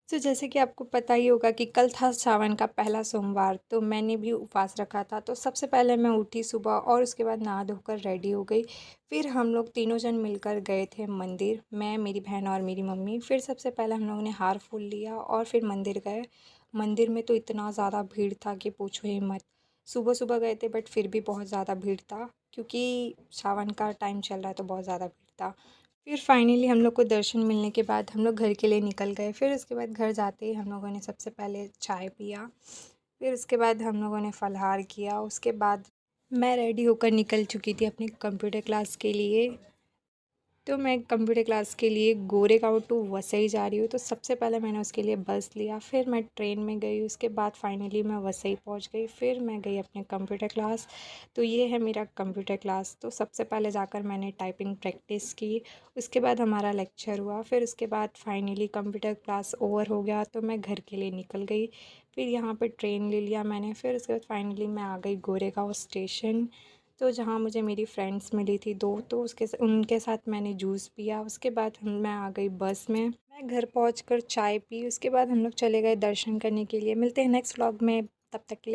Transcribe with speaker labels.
Speaker 1: तो जैसे कि आपको पता ही होगा कि कल था सावन का पहला सोमवार, तो मैंने भी उपवास रखा था। तो सबसे पहले मैं उठी सुबह और उसके बाद नहा धोकर रेडी हो गई। फिर हम लोग तीनों जन मिलकर गए थे मंदिर, मैं, मेरी बहन और मेरी मम्मी। फिर सबसे पहले हम लोगों ने हार फूल लिया और फिर मंदिर गए। मंदिर में तो इतना ज़्यादा भीड़ था कि पूछो ही मत। सुबह-सुबह गए थे बट फिर भी बहुत ज़्यादा भीड़ था, क्योंकि सावन का टाइम चल रहा है तो बहुत ज़्यादा भीड़ था। फिर फाइनली हम लोग को दर्शन मिलने के बाद हम लोग घर के लिए निकल गए। फिर उसके बाद घर जाते ही हम लोगों ने सबसे पहले चाय पिया। फिर उसके बाद हम लोगों ने फलाहार किया। उसके बाद मैं रेडी होकर निकल चुकी थी अपनी कंप्यूटर क्लास के लिए। तो मैं कंप्यूटर क्लास के लिए गोरेगांव टू वसई जा रही हूँ। तो सबसे पहले मैंने उसके लिए बस लिया, फिर मैं ट्रेन में गई। उसके बाद फाइनली मैं वसई पहुँच गई। फिर मैं गई अपने कंप्यूटर क्लास। तो ये है मेरा कंप्यूटर क्लास। तो सबसे पहले जाकर मैंने टाइपिंग प्रैक्टिस की। उसके बाद हमारा लेक्चर हुआ। फिर उसके बाद फाइनली कंप्यूटर क्लास ओवर हो गया तो मैं घर के लिए निकल गई। फिर यहाँ पर ट्रेन ले लिया मैंने। फिर उसके बाद फाइनली मैं आ गई गोरेगांव स्टेशन। तो जहाँ मुझे मेरी फ्रेंड्स मिली थी 2, तो उनके साथ मैंने जूस पिया। उसके बाद मैं आ गई बस में। मैं घर पहुँचकर चाय पी। उसके बाद हम लोग चले गए दर्शन करने के लिए। मिलते हैं नेक्स्ट व्लॉग में, तब तक के लिए।